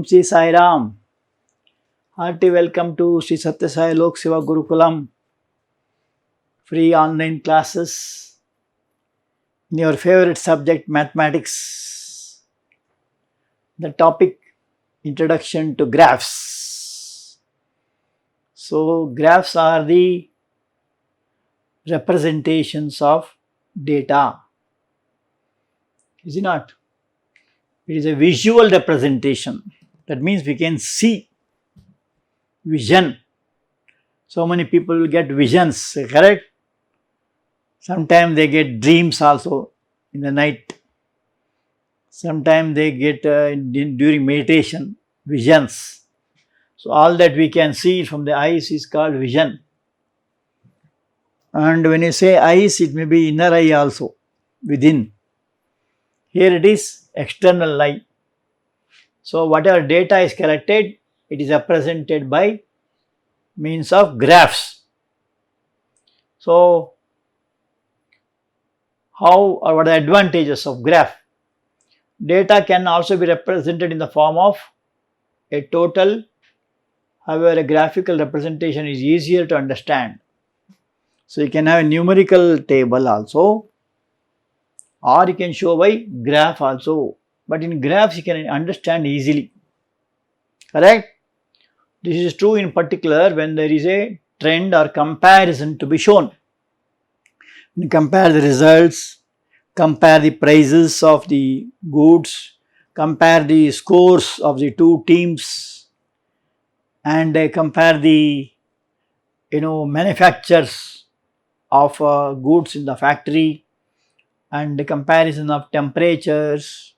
Om Sri Sai Ram. Hearty welcome to Sri Satya Sai Lok Seva Gurukulam. Free online classes in your favorite subject, mathematics. The topic, Introduction to Graphs. So, graphs are the representations of data. Is it not? It is a visual representation. That means we can see. Vision. So many people will get visions, correct? Sometimes they get dreams also in the night. Sometimes they get during meditation, visions. So all that we can see from the eyes is called vision. And when you say eyes, it may be inner eye also, within. Here it is external eye. So whatever data is collected, it is represented by means of graphs. So how or what are the advantages of graph? Data can also be represented in the form of a total. However, a graphical representation is easier to understand. So you can have a numerical table also, or you can show by graph also. But in graphs you can understand easily. Correct? This is true in particular when there is a trend or comparison to be shown. You compare the results, compare the prices of the goods, compare the scores of the two teams, and compare the manufacturers of goods in the factory, and the comparison of temperatures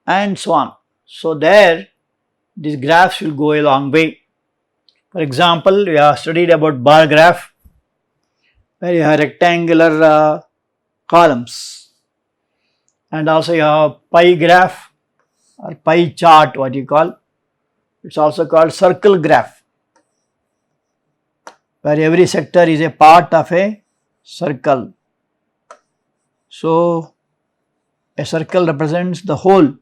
and so on. So there these graphs will go a long way. For example, we have studied about bar graph, where you have rectangular columns, and also you have pie graph or pie chart, what you call. It's also called circle graph, where every sector is a part of a circle. So a circle represents the whole.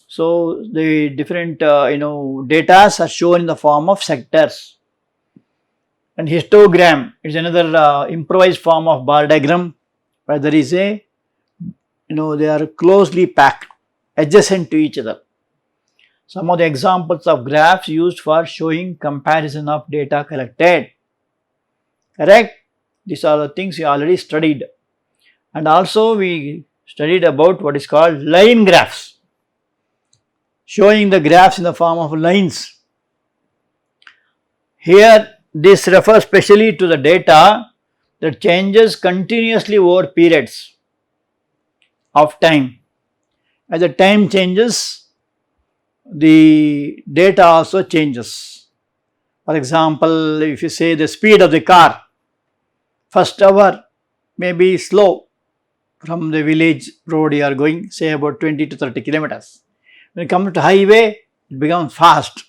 So the different data are shown in the form of sectors. And histogram is another improvised form of bar diagram, where there is a they are closely packed, adjacent to each other. Some of the examples of graphs used for showing comparison of data collected. Correct? These are the things we already studied. And also we studied about what is called line graphs, showing the graphs in the form of lines. Here this refers specially to the data that changes continuously over periods of time. As the time changes, the data also changes. For example, if you say the speed of the car, first hour may be slow. From the village road you are going, say about 20 to 30 kilometers. When you come to highway, it becomes fast.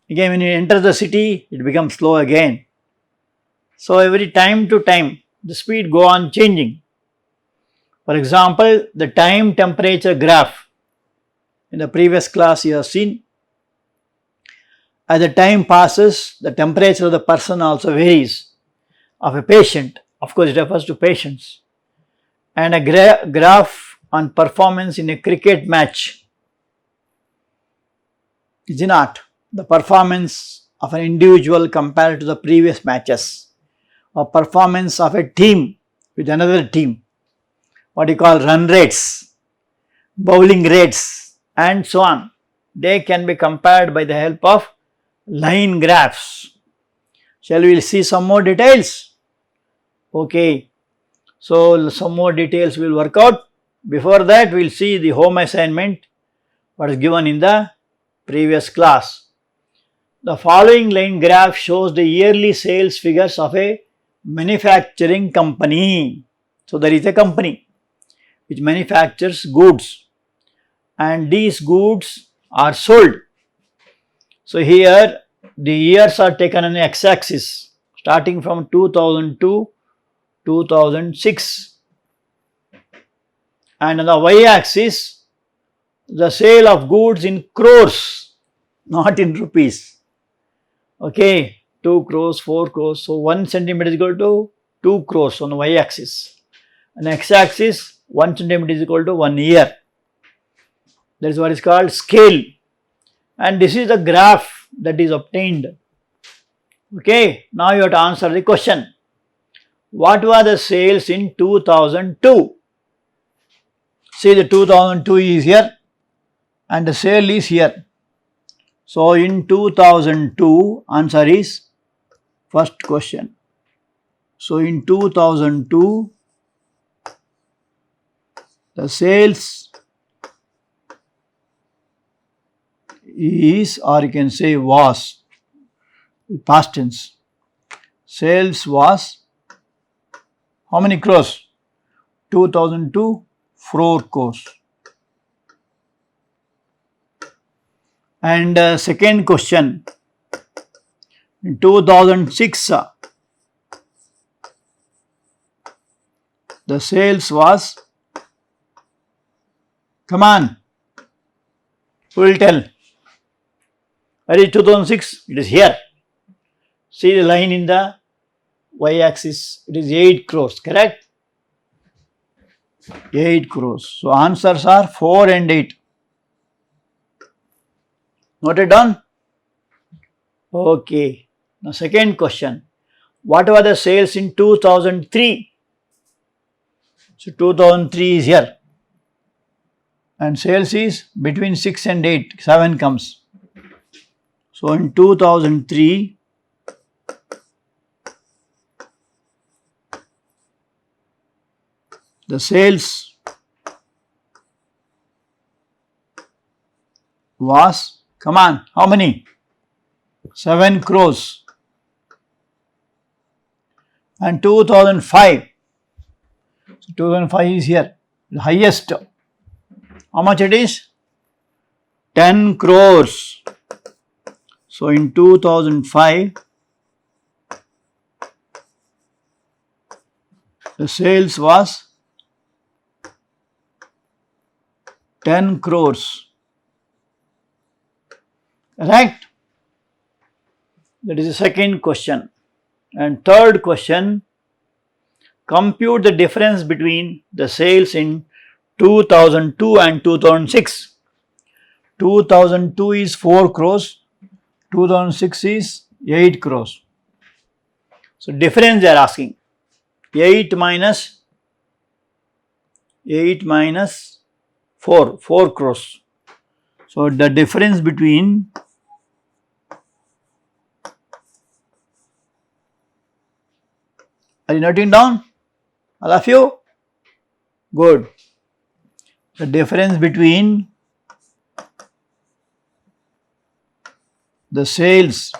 Again, when you enter the city, it becomes slow again. So every time to time, the speed go on changing. For example, the time temperature graph. In the previous class you have seen. As the time passes, the temperature of the person also varies. Of a patient, of course it refers to patients. And a graph on performance in a cricket match. Is it not? The performance of an individual compared to the previous matches, or performance of a team with another team, what you call run rates, bowling rates, and so on. They can be compared by the help of line graphs. Shall we see some more details? Okay. So some more details will work out. Before that, we will see the home assignment, what is given in the previous class. The following line graph shows the yearly sales figures of a manufacturing company. So there is a company which manufactures goods, and these goods are sold. So here the years are taken on the x-axis, starting from 2002 2006, and on the y-axis the sale of goods in crores, not in rupees. Okay, 2 crores, 4 crores. So 1 centimeter is equal to 2 crores on the y axis. On x axis, 1 centimeter is equal to 1 year. That is what is called scale. And this is the graph that is obtained. Okay, now you have to answer the question. What were the sales in 2002? See, the 2002 is here and the sale is here. So in 2002, answer is first question. So in 2002, the sales is, or you can say was, past tense. Sales was how many crores? 2002, 4 crores. And second question, in 2006, the sales was, come on, who will tell? Where is 2006? It is here. See the line in the y axis, it is 8 crores, correct? 8 crores. So answers are 4 and 8. Noted down? Okay. Now second question. What were the sales in 2003? So 2003 is here. And sales is between 6 and 8. 7 comes. So in 2003, the sales was, come on, how many? 7 crores. And 2005, so 2005 is here, the highest. How much it is? 10 crores. So in 2005, the sales was 10 crores. Correct? That is the second question. And third question, compute the difference between the sales in 2002 and 2006. 2002 is 4 crores, 2006 is 8 crores. So difference they are asking. 8 minus 4 crores. So the difference between are you noting down? All of you? Good. The difference between the sales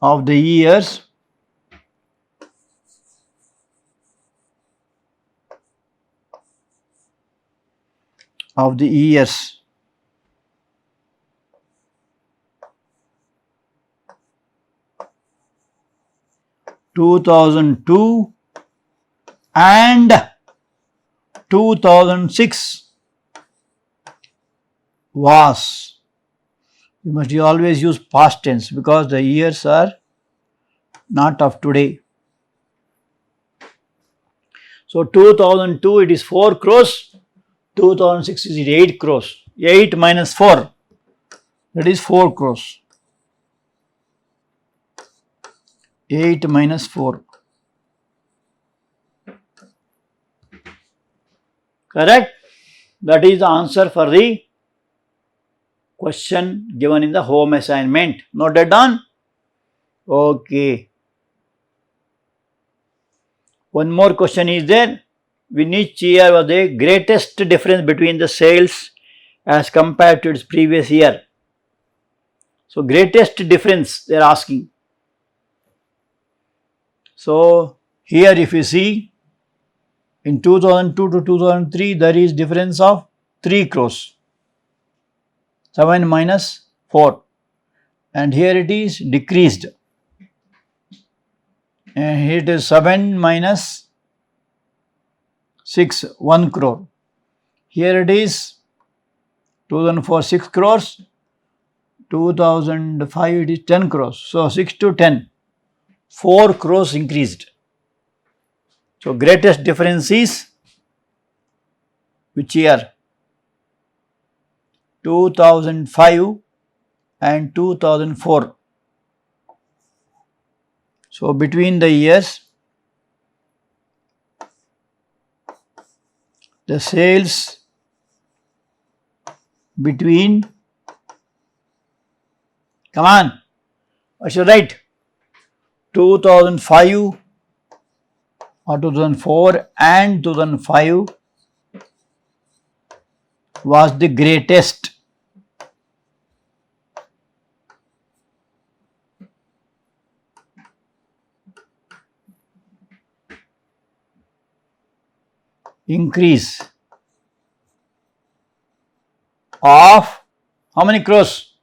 of the years of the years 2002 and 2006 was, you must always use past tense because the years are not of today. So 2002 it is 4 crores, 2006 is 8 crores. 8 minus 4, that is 4 crores. 8 minus 4. Correct? That is the answer for the question given in the home assignment. Noted down? Okay. One more question is there. In which year was the greatest difference between the sales as compared to its previous year? So greatest difference they are asking. So here if you see, in 2002 to 2003 there is difference of 3 crores. 7 minus 4. And here it is decreased. And here it is 7 minus 1 crore. Here it is 2004 6 crores, 2005 it is 10 crores. So 6 to 10, 4 crores increased. So greatest difference is which year? 2005 and 2004. So between the years, the sales between, come on, I should write 2005 or 2004 and 2005 was the greatest. Increase of how many crores?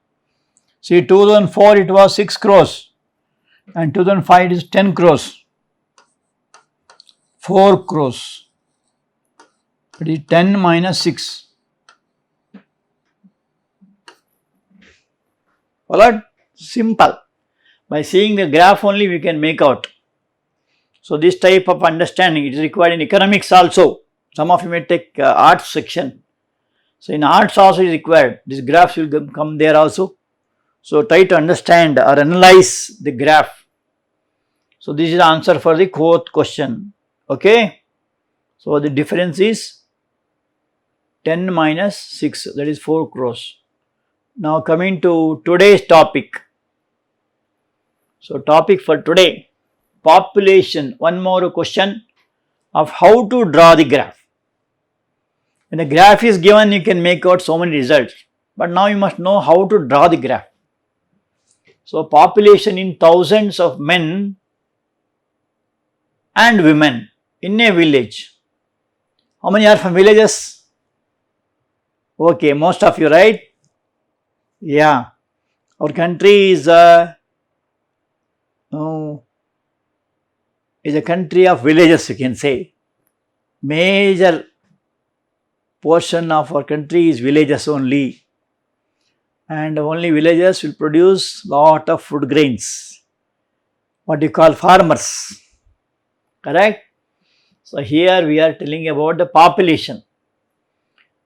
See, 2004 it was 6 crores and 2005 it is 10 crores. 4 crores. It is 10 minus 6. Alright, simple. By seeing the graph only we can make out. So this type of understanding it is required in economics also. Some of you may take arts section. So in arts also is required. This graphs will come there also. So try to understand or analyze the graph. So this is the answer for the fourth question. Okay. So the difference is 10 minus 6, that is 4 crores. Now coming to today's topic. So topic for today, population. One more question of how to draw the graph. When the graph is given, you can make out so many results. But now you must know how to draw the graph. So population in thousands of men and women in a village. How many are from villages? Okay, most of you, right? Yeah. Our country is a country of villages, you can say. Major portion of our country is villages only, and only villages will produce lot of food grains, what you call farmers, correct? So here we are telling about the population.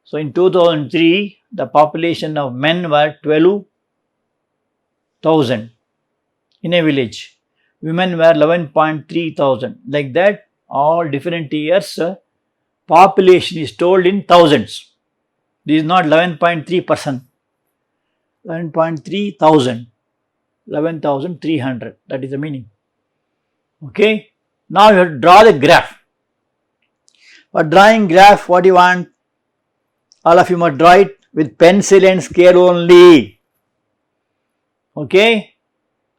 So in 2003 the population of men were 12,000 in a village, women were 11.3 thousand, like that all different years population is told in thousands. This is not 11.3%, 11.3 thousand, 11,300, that is the meaning. Okay. Now you have to draw the graph. For drawing graph, what you want? All of you must draw it with pencil and scale only. Okay.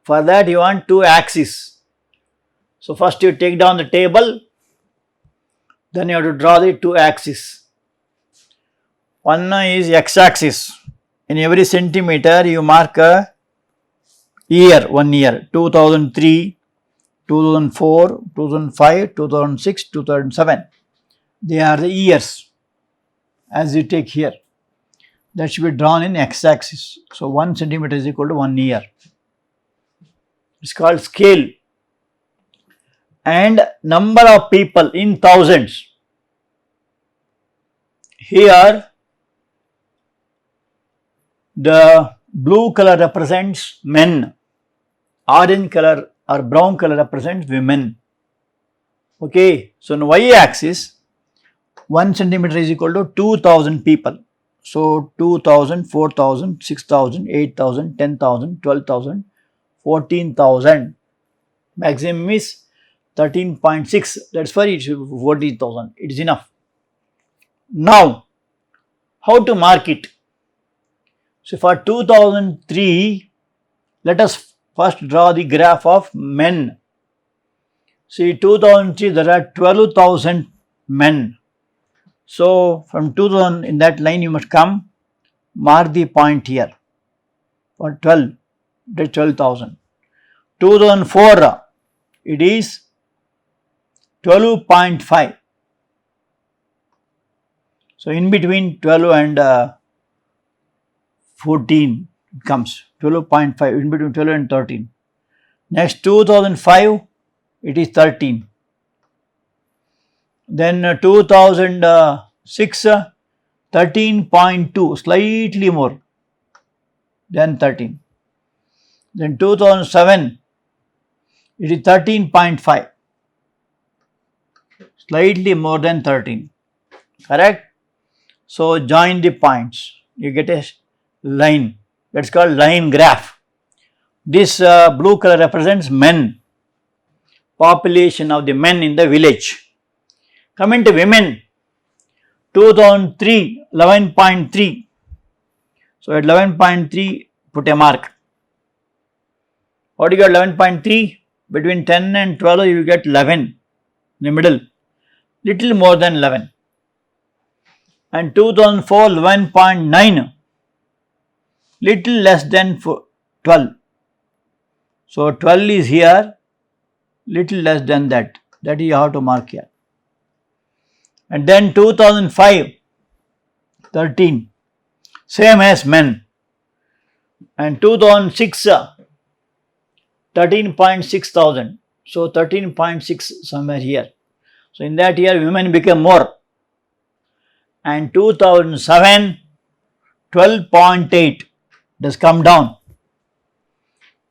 For that you want two axes. So first you take down the table. Then you have to draw the two axes. One is x-axis. In every centimeter you mark a year, 1 year, 2003, 2004, 2005, 2006, 2007. They are the years as you take here. That should be drawn in x-axis. So 1 centimeter is equal to 1 year. It's called scale. And number of people in thousands. Here the blue color represents men, orange color or brown color represents women. Okay, so in y-axis 1 centimeter is equal to 2000 people. So 2000, 4000, 6000, 8000, 10,000, 12,000, 14,000. Maximum is 13.6. That's why it should be 40,000. It is enough. Now, how to mark it? So for 2003, let us first draw the graph of men. See, 2003 there are 12,000 men. So from 2000 in that line you must come, mark the point here for 12, that 12,000. 2004 it is 12.5. So in between 12 and 14 it comes 12.5, in between 12 and 13. Next 2005 it is 13. Then 2006 13.2, slightly more than 13. Then 2007 it is 13.5, slightly more than 13, correct? So join the points, you get a line, that's called line graph. This blue color represents men, population of the men in the village. Coming to women, 2003 11.3, so at 11.3 put a mark. What do you got? 11.3, between 10 and 12 you get 11 in the middle, little more than 11. And 2004 11.9, little less than 12. So 12 is here, little less than that you have to mark here. And then 2005 13, same as men. And 2006 13.6 thousand, so 13.6 somewhere here. So in that year women became more. And 2007 12.8, it has come down.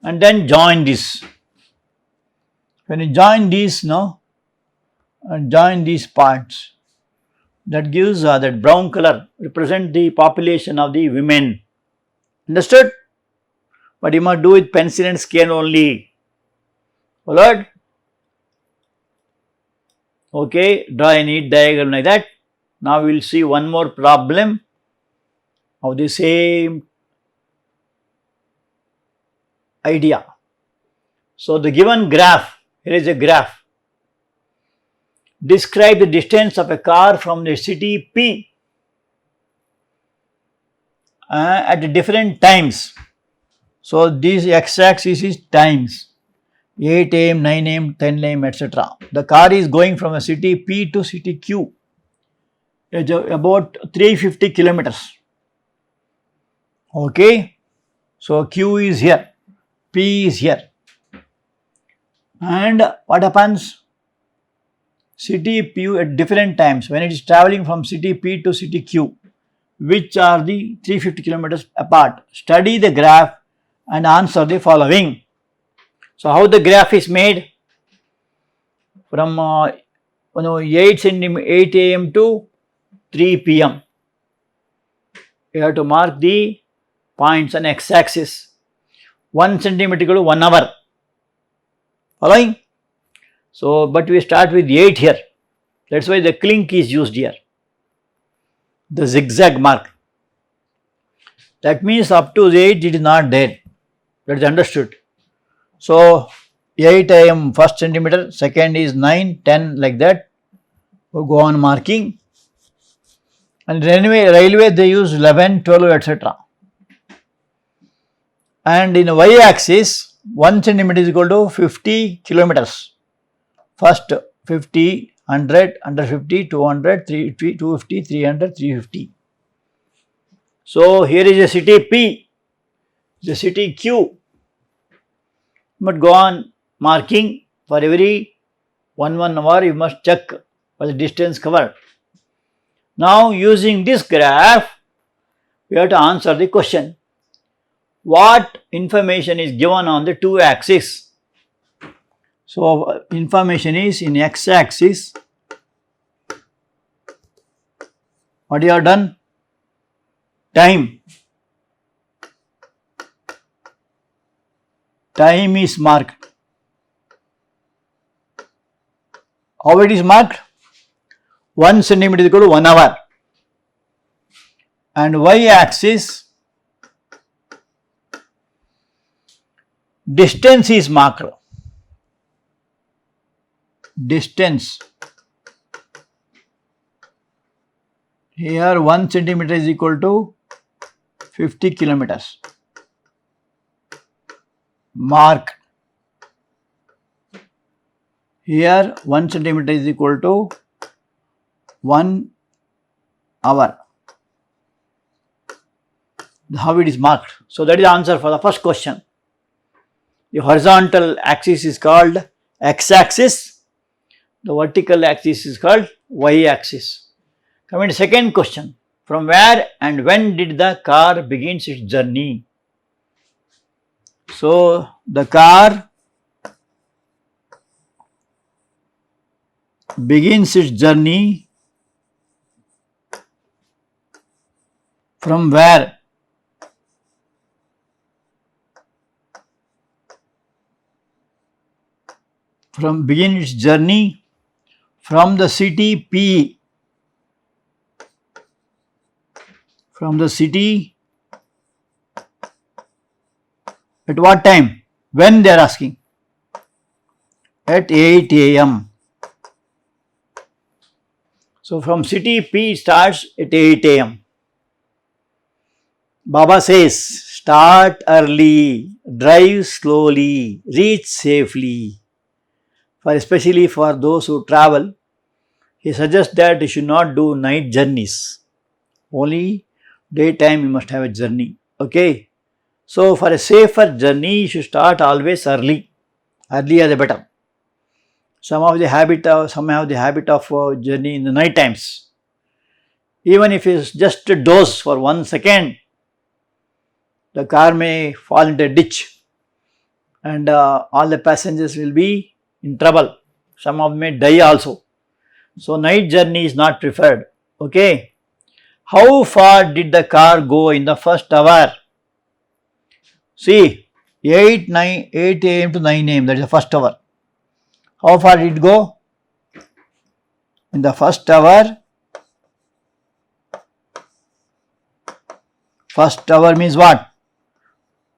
And then join this. When you join these, and join these parts, that gives that brown color represent the population of the women. Understood? But you must do with pencil and scale only. Followed? Okay, draw a neat diagram like that. Now we will see one more problem of the same idea. So the given graph, here is a graph. Describe the distance of a car from the city P at different times. So this x-axis is times, 8 am, 9 am, 10 am, etc. The car is going from a city P to city Q. It's about 350 kilometers. Okay. So Q is here, P is here. And what happens? City P at different times when it is traveling from city P to city Q, which are the 350 kilometers apart. Study the graph and answer the following. So how the graph is made? From 8 am to 3 pm. You have to mark the points on x-axis. 1 centimeter equal to 1 hour. Following? So, but we start with 8 here. That's why the clink is used here. The zigzag mark. That means up to 8 it is not there. That is understood. So 8 am first centimeter, second is 9, 10 like that. We'll go on marking. And railway they use 11, 12 etc. And in Y-axis 1 centimeter is equal to 50 kilometers. First 50, 100, 150, 200, 250, 300, 350. So here is a city P, the city Q. But go on marking for every 1 hour you must check for the distance covered. Now using this graph we have to answer the question. What information is given on the two axes? So information is in x-axis. What you have done? Time. Time is marked. How it is marked? 1 centimeter is equal to 1 hour. And y-axis, distance is marked. Distance. Here 1 centimeter is equal to 50 kilometers. Mark. Here 1 centimeter is equal to 1 hour. How it is marked. So that is the answer for the first question. The horizontal axis is called x-axis. The vertical axis is called y-axis. Coming to second question. From where and when did the car begins its journey? So the car begins its journey from where? Begin its journey from the city P. From the city at what time? When they are asking? At 8 a.m. So from city P starts at 8 a.m. Baba says, start early, drive slowly, reach safely. Especially for those who travel, he suggests that you should not do night journeys. Only daytime you must have a journey. Okay. So for a safer journey, you should start always early. Earlier the better. Some have the habit of journey in the night times. Even if it's just a doze for 1 second, the car may fall into a ditch and all the passengers will be in trouble. Some of them may die also. So night journey is not preferred. Okay. How far did the car go in the first hour? See, 8 a.m. to 9 a.m. that is the first hour. How far did it go? In the first hour. First hour means what?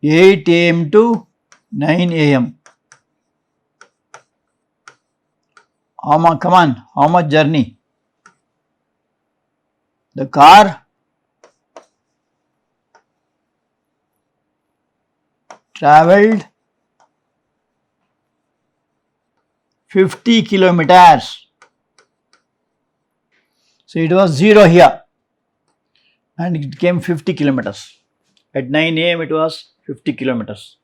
8 a.m. to 9 a.m. Come on, how much journey? The car traveled 50 kilometers. So it was 0 here and it came 50 kilometers. At 9 a.m. it was 50 kilometers.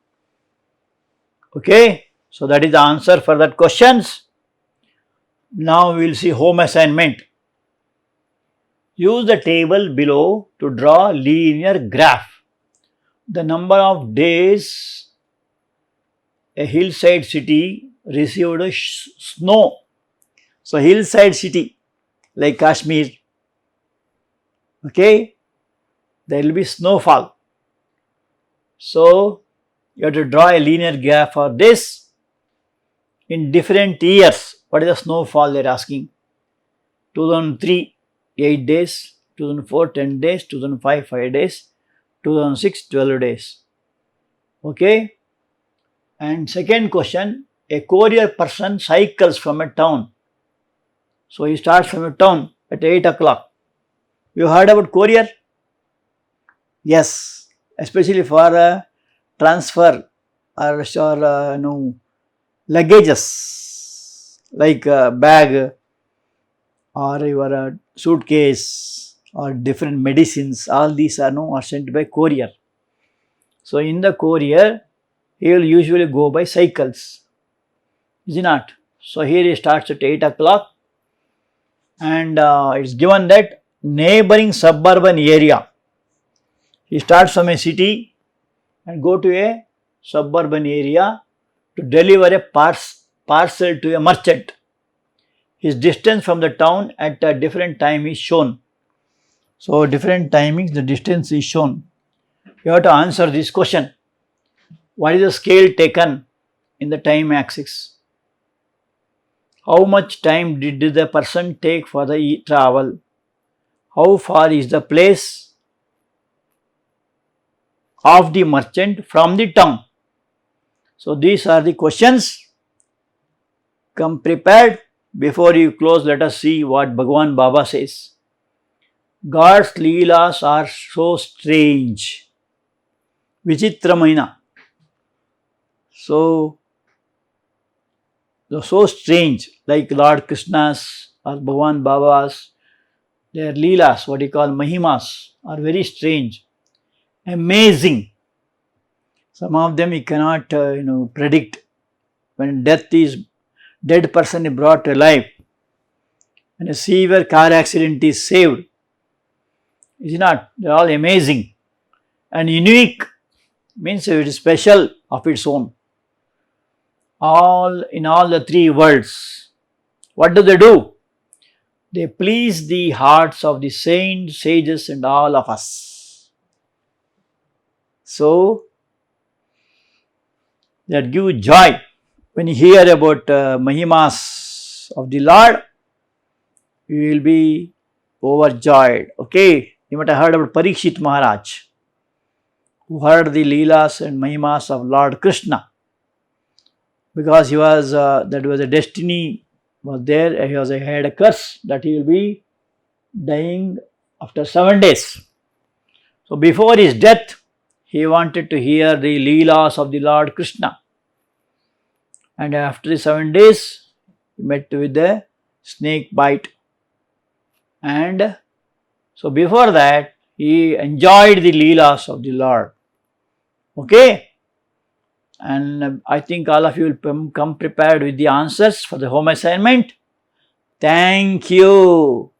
Okay, so that is the answer for that questions. Now we will see home assignment. Use the table below to draw linear graph. The number of days a hillside city received snow. So hillside city like Kashmir, okay, there will be snowfall. So you have to draw a linear graph for this in different years. What is the snowfall they are asking? 2003, 8 days, 2004, 10 days, 2005, 5 days, 2006, 12 days. Okay. And second question, a courier person cycles from a town. So he starts from a town at 8 o'clock. You heard about courier? Yes, especially for transfer or luggages like a bag or your suitcase or different medicines. All these are sent by courier. So in the courier, he will usually go by cycles, is it not? So here he starts at 8 o'clock and it's given that neighboring suburban area. He starts from a city and go to a suburban area to deliver a parcel to a merchant. His distance from the town at a different time is shown. So different timings, the distance is shown. You have to answer this question. What is the scale taken in the time axis? How much time did the person take for the travel? How far is the place of the merchant from the town? So these are the questions. Come prepared. Before you close, let us see what Bhagwan Baba says. God's Leelas are so strange. Vichitramaina. So strange, like Lord Krishna's or Bhagwan Baba's their leelas, what you call mahimas, are very strange, amazing. Some of them you cannot predict. When dead person is brought to life, when a severe car accident is saved, is not? They are all amazing and unique. Means it is special of its own. All in all the three worlds. What do? They please the hearts of the saints, sages, and all of us. So, that give joy. When you hear about Mahimas of the Lord, you will be overjoyed. Okay, you might have heard about Parikshit Maharaj, who heard the Leelas and Mahimas of Lord Krishna. Because he was, that was a destiny was there, he had a curse that he will be dying after 7 days. So before his death, he wanted to hear the Leelas of the Lord Krishna. And after the 7 days, he met with a snake bite. And so before that, he enjoyed the Leelas of the Lord. Okay? And I think all of you will come prepared with the answers for the home assignment. Thank you.